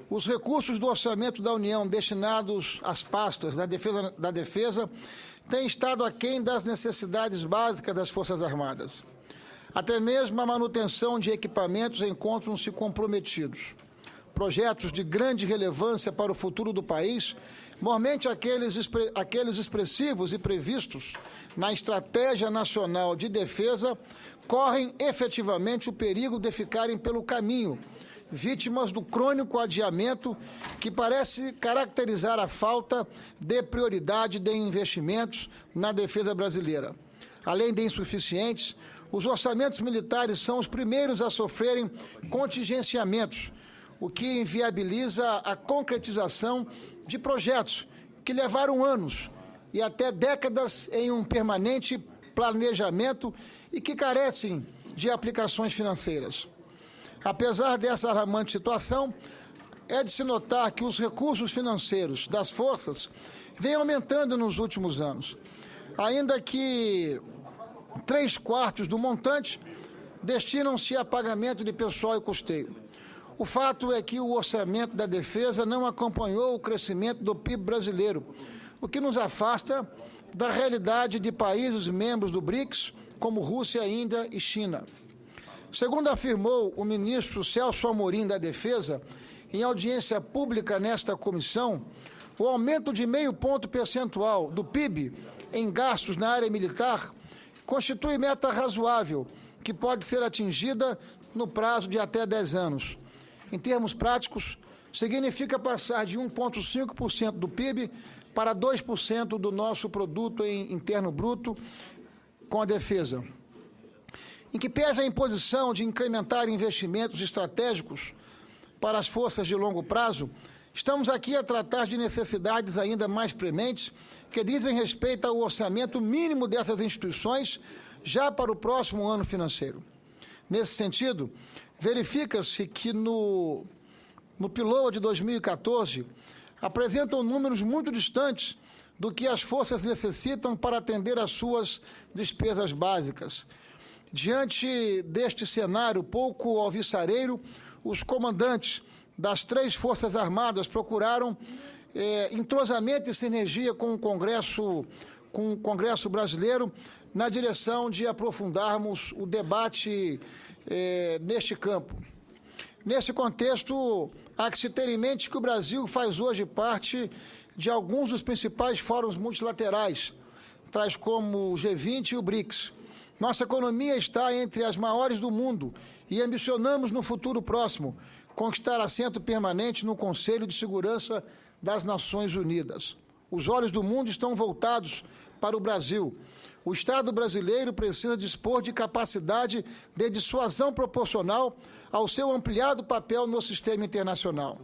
os recursos do orçamento da União destinados às pastas da defesa têm estado aquém das necessidades básicas das Forças Armadas. Até mesmo a manutenção de equipamentos encontram-se comprometidos. Projetos de grande relevância para o futuro do país, mormente aqueles expressivos e previstos na Estratégia Nacional de Defesa, correm efetivamente o perigo de ficarem pelo caminho, vítimas do crônico adiamento que parece caracterizar a falta de prioridade de investimentos na defesa brasileira. Além de insuficientes, os orçamentos militares são os primeiros a sofrerem contingenciamentos, o que inviabiliza a concretização de projetos que levaram anos e até décadas em um permanente planejamento e que carecem de aplicações financeiras. Apesar dessa alarmante situação, é de se notar que os recursos financeiros das forças vêm aumentando nos últimos anos, ainda que 3/4 do montante destinam-se a pagamento de pessoal e custeio. O fato é que o orçamento da defesa não acompanhou o crescimento do PIB brasileiro, o que nos afasta da realidade de países membros do BRICS, como Rússia, Índia e China. Segundo afirmou o ministro Celso Amorim da Defesa, em audiência pública nesta comissão, o aumento de 0,5 ponto percentual do PIB em gastos na área militar constitui meta razoável, que pode ser atingida no prazo de até 10 anos. Em termos práticos, significa passar de 1,5% do PIB para 2% do nosso produto interno bruto com a defesa. Em que pese a imposição de incrementar investimentos estratégicos para as forças de longo prazo, estamos aqui a tratar de necessidades ainda mais prementes que dizem respeito ao orçamento mínimo dessas instituições já para o próximo ano financeiro. Nesse sentido, verifica-se que no PILOA de 2014 apresentam números muito distantes do que as forças necessitam para atender às suas despesas básicas. Diante deste cenário pouco alvissareiro, os comandantes das 3 Forças Armadas procuraram entrosamento e sinergia com o Congresso brasileiro na direção de aprofundarmos o debate neste campo. Nesse contexto, há que se ter em mente que o Brasil faz hoje parte de alguns dos principais fóruns multilaterais, tais como o G20 e o BRICS. Nossa economia está entre as maiores do mundo e ambicionamos no futuro próximo conquistar assento permanente no Conselho de Segurança das Nações Unidas. Os olhos do mundo estão voltados para o Brasil. O Estado brasileiro precisa dispor de capacidade de dissuasão proporcional ao seu ampliado papel no sistema internacional.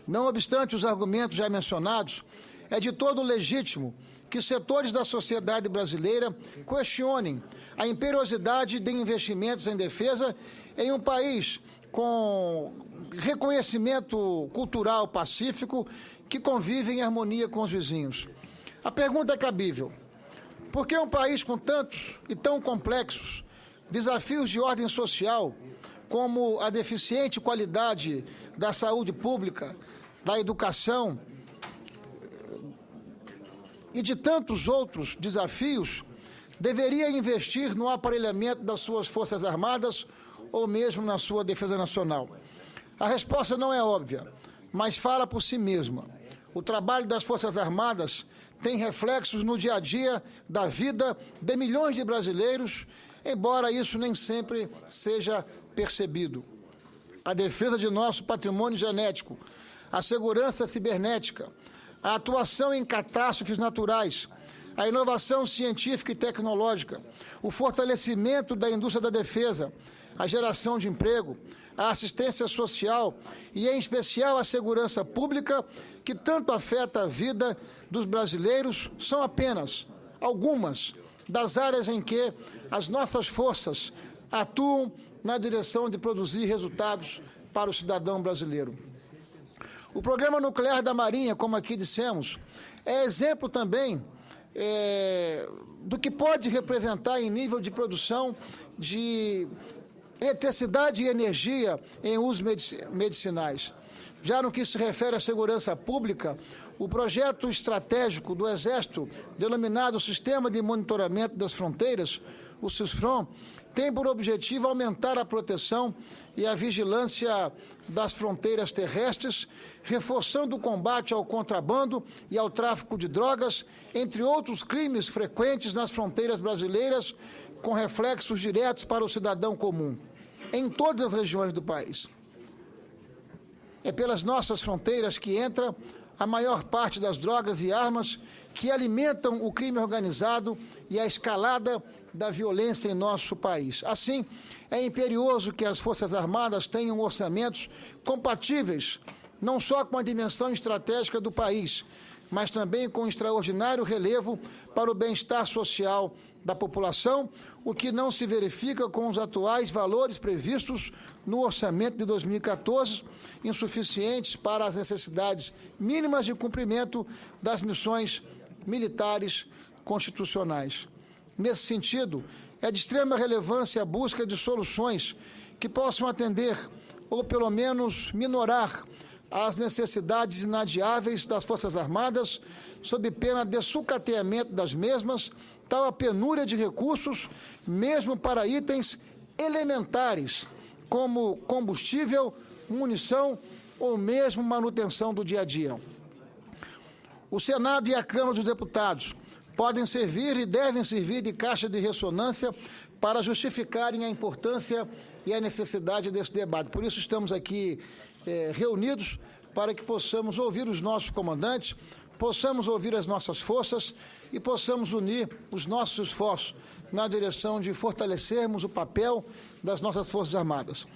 Não obstante os argumentos já mencionados, é de todo legítimo que setores da sociedade brasileira questionem a imperiosidade de investimentos em defesa em um país com reconhecimento cultural pacífico que convive em harmonia com os vizinhos. A pergunta é cabível. Por que um país com tantos e tão complexos desafios de ordem social, como a deficiente qualidade da saúde pública, da educação e de tantos outros desafios, deveria investir no aparelhamento das suas Forças Armadas ou mesmo na sua defesa nacional? A resposta não é óbvia, mas fala por si mesma. O trabalho das Forças Armadas tem reflexos no dia a dia da vida de milhões de brasileiros, embora isso nem sempre seja percebido. A defesa de nosso patrimônio genético, a segurança cibernética, a atuação em catástrofes naturais, a inovação científica e tecnológica, o fortalecimento da indústria da defesa, a geração de emprego, a assistência social e, em especial, a segurança pública, que tanto afeta a vida dos brasileiros, são apenas algumas das áreas em que as nossas forças atuam na direção de produzir resultados para o cidadão brasileiro. O programa nuclear da Marinha, como aqui dissemos, é exemplo também do que pode representar em nível de produção de eletricidade e energia em usos medicinais. Já no que se refere à segurança pública, o projeto estratégico do Exército, denominado Sistema de Monitoramento das Fronteiras, o SISFRON, tem por objetivo aumentar a proteção e a vigilância das fronteiras terrestres, reforçando o combate ao contrabando e ao tráfico de drogas, entre outros crimes frequentes nas fronteiras brasileiras, com reflexos diretos para o cidadão comum, em todas as regiões do país. É pelas nossas fronteiras que entra a maior parte das drogas e armas que alimentam o crime organizado e a escalada da violência em nosso país. Assim, é imperioso que as Forças Armadas tenham orçamentos compatíveis, não só com a dimensão estratégica do país, mas também com extraordinário relevo para o bem-estar social da população, o que não se verifica com os atuais valores previstos no orçamento de 2014, insuficientes para as necessidades mínimas de cumprimento das missões militares constitucionais. Nesse sentido, é de extrema relevância a busca de soluções que possam atender, ou pelo menos minorar, as necessidades inadiáveis das Forças Armadas, sob pena de sucateamento das mesmas, tal a penúria de recursos, mesmo para itens elementares, como combustível, munição ou mesmo manutenção do dia a dia. O Senado e a Câmara dos Deputados podem servir e devem servir de caixa de ressonância para justificarem a importância e a necessidade desse debate. Por isso estamos aqui reunidos para que possamos ouvir os nossos comandantes, possamos ouvir as nossas forças e possamos unir os nossos esforços na direção de fortalecermos o papel das nossas Forças Armadas.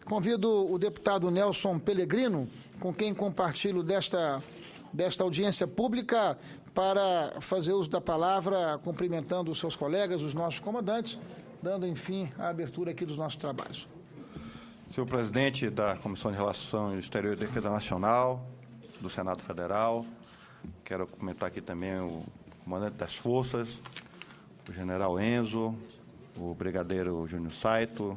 Convido o deputado Nelson Pellegrino, com quem compartilho desta audiência pública, para fazer uso da palavra, cumprimentando os seus colegas, os nossos comandantes, dando, enfim, a abertura aqui dos nossos trabalhos. Senhor presidente da Comissão de Relações Exteriores e Defesa Nacional, do Senado Federal, quero cumprimentar aqui também o comandante das forças, o general Enzo, o brigadeiro Júnior Saito,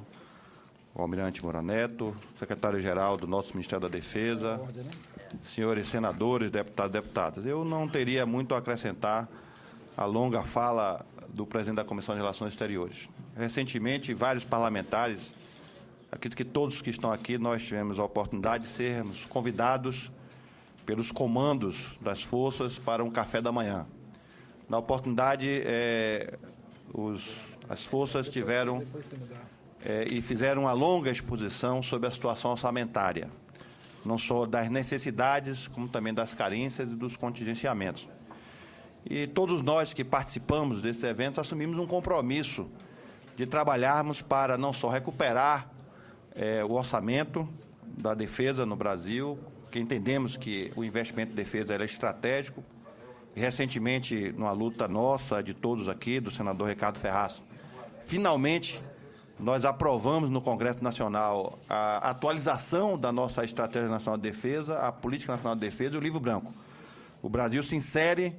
o almirante Moura Neto, secretário-geral do nosso Ministério da Defesa, senhores senadores, deputados e deputadas. Eu não teria muito a acrescentar à longa fala do presidente da Comissão de Relações Exteriores. Recentemente, vários parlamentares, acredito que todos que estão aqui, nós tivemos a oportunidade de sermos convidados pelos comandos das forças para um café da manhã. Na oportunidade, as forças tiveram e fizeram uma longa exposição sobre a situação orçamentária, não só das necessidades, como também das carências e dos contingenciamentos. E todos nós que participamos desses eventos assumimos um compromisso de trabalharmos para não só recuperar o orçamento da defesa no Brasil, que entendemos que o investimento em defesa é estratégico. E, recentemente, numa luta nossa, de todos aqui, do senador Ricardo Ferraz, finalmente nós aprovamos no Congresso Nacional a atualização da nossa Estratégia Nacional de Defesa, a Política Nacional de Defesa e o Livro Branco. O Brasil se insere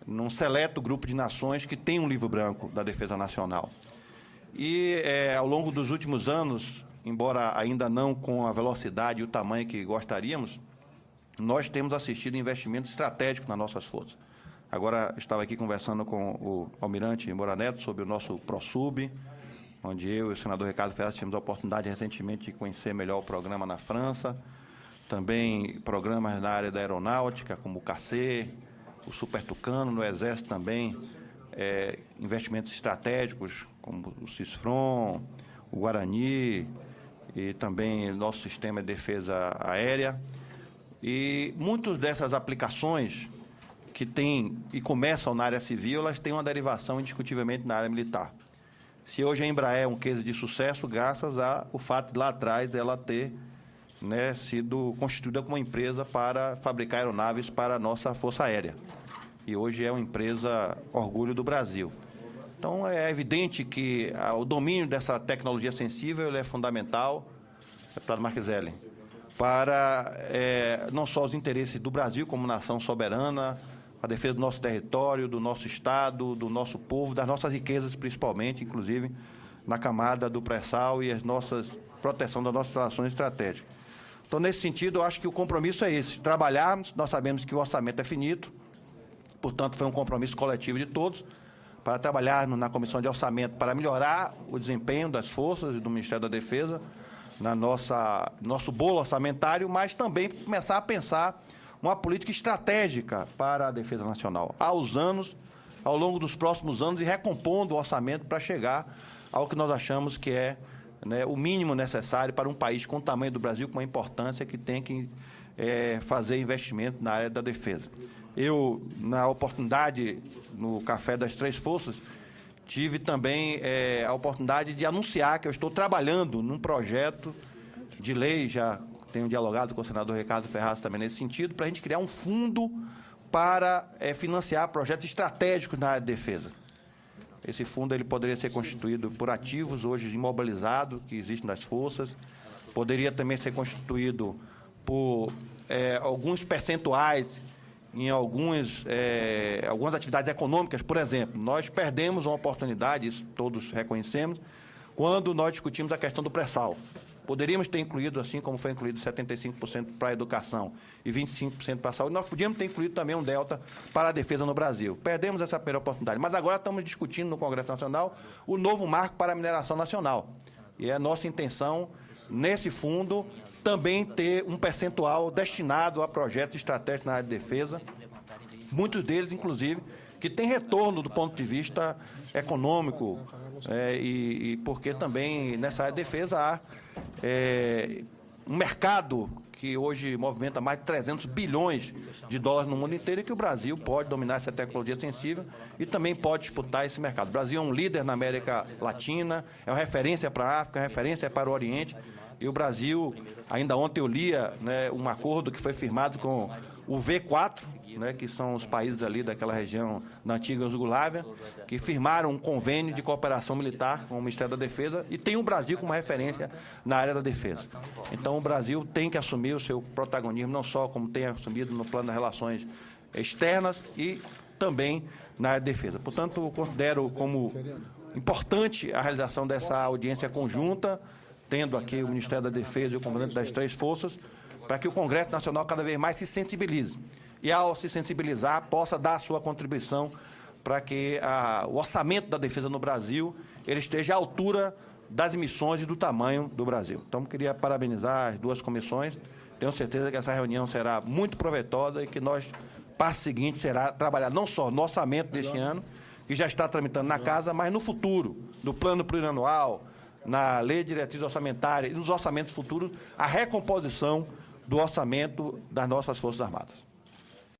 num seleto grupo de nações que tem um Livro Branco da Defesa Nacional. E, ao longo dos últimos anos, embora ainda não com a velocidade e o tamanho que gostaríamos, nós temos assistido a investimentos estratégicos nas nossas forças. Agora, estava aqui conversando com o almirante Moura Neto sobre o nosso ProSub, onde eu e o senador Ricardo Ferraz tivemos a oportunidade recentemente de conhecer melhor o programa na França, também programas na área da aeronáutica, como o CAC, o Super Tucano, no Exército também, investimentos estratégicos, como o CISFRON, o Guarani, e também nosso sistema de defesa aérea. E muitas dessas aplicações que têm e começam na área civil, elas têm uma derivação indiscutivelmente na área militar. Se hoje a Embraer é um case de sucesso, graças ao fato de lá atrás ela ter sido constituída como uma empresa para fabricar aeronaves para a nossa Força Aérea. E hoje é uma empresa orgulho do Brasil. Então, é evidente que o domínio dessa tecnologia sensível ele é fundamental, deputado Marcheselli, para não só os interesses do Brasil como nação soberana, a defesa do nosso território, do nosso Estado, do nosso povo, das nossas riquezas, principalmente, inclusive, na camada do pré-sal e proteção das nossas relações estratégicas. Então, nesse sentido, eu acho que o compromisso é esse, trabalharmos, nós sabemos que o orçamento é finito, portanto, foi um compromisso coletivo de todos, para trabalharmos na Comissão de Orçamento para melhorar o desempenho das forças e do Ministério da Defesa, nosso bolo orçamentário, mas também começar a pensar uma política estratégica para a defesa nacional, ao longo dos próximos anos, e recompondo o orçamento para chegar ao que nós achamos que é, né, o mínimo necessário para um país com o tamanho do Brasil, com a importância que tem que fazer investimento na área da defesa. Eu, na oportunidade, no Café das Três Forças, tive também a oportunidade de anunciar que eu estou trabalhando num projeto de lei, já tenho dialogado com o senador Ricardo Ferraz também nesse sentido, para a gente criar um fundo para financiar projetos estratégicos na área de defesa. Esse fundo ele poderia ser constituído por ativos hoje imobilizados que existem nas forças, poderia também ser constituído por alguns percentuais em algumas atividades econômicas. Por exemplo, nós perdemos uma oportunidade, isso todos reconhecemos, quando nós discutimos a questão do pré-sal. Poderíamos ter incluído, assim como foi incluído 75% para a educação e 25% para a saúde, nós podíamos ter incluído também um delta para a defesa no Brasil. Perdemos essa primeira oportunidade, mas agora estamos discutindo no Congresso Nacional o novo marco para a mineração nacional. E é nossa intenção, nesse fundo, também ter um percentual destinado a projetos estratégicos na área de defesa, muitos deles, inclusive, que têm retorno do ponto de vista econômico, e porque também nessa área de defesa há um mercado que hoje movimenta mais de 300 bilhões de dólares no mundo inteiro e que o Brasil pode dominar essa tecnologia sensível e também pode disputar esse mercado. O Brasil é um líder na América Latina, é uma referência para a África, referência para o Oriente, e o Brasil, ainda ontem eu lia, né, um acordo que foi firmado com o V4, né, que são os países ali daquela região da antiga Iugoslávia, que firmaram um convênio de cooperação militar com o Ministério da Defesa e tem o Brasil como referência na área da defesa. Então, o Brasil tem que assumir o seu protagonismo, não só como tem assumido no plano das relações externas e também na área de defesa. Portanto, eu considero como importante a realização dessa audiência conjunta, tendo aqui o Ministério da Defesa e o comandante das Três Forças, para que o Congresso Nacional cada vez mais se sensibilize. E, ao se sensibilizar, possa dar a sua contribuição para que o orçamento da defesa no Brasil ele esteja à altura das missões e do tamanho do Brasil. Então, queria parabenizar as duas comissões. Tenho certeza que essa reunião será muito proveitosa e que nós, passo seguinte, será trabalhar não só no orçamento deste ano, que já está tramitando na Casa, mas no futuro, no plano plurianual, na lei de diretriz orçamentária e nos orçamentos futuros, a recomposição do orçamento das nossas Forças Armadas.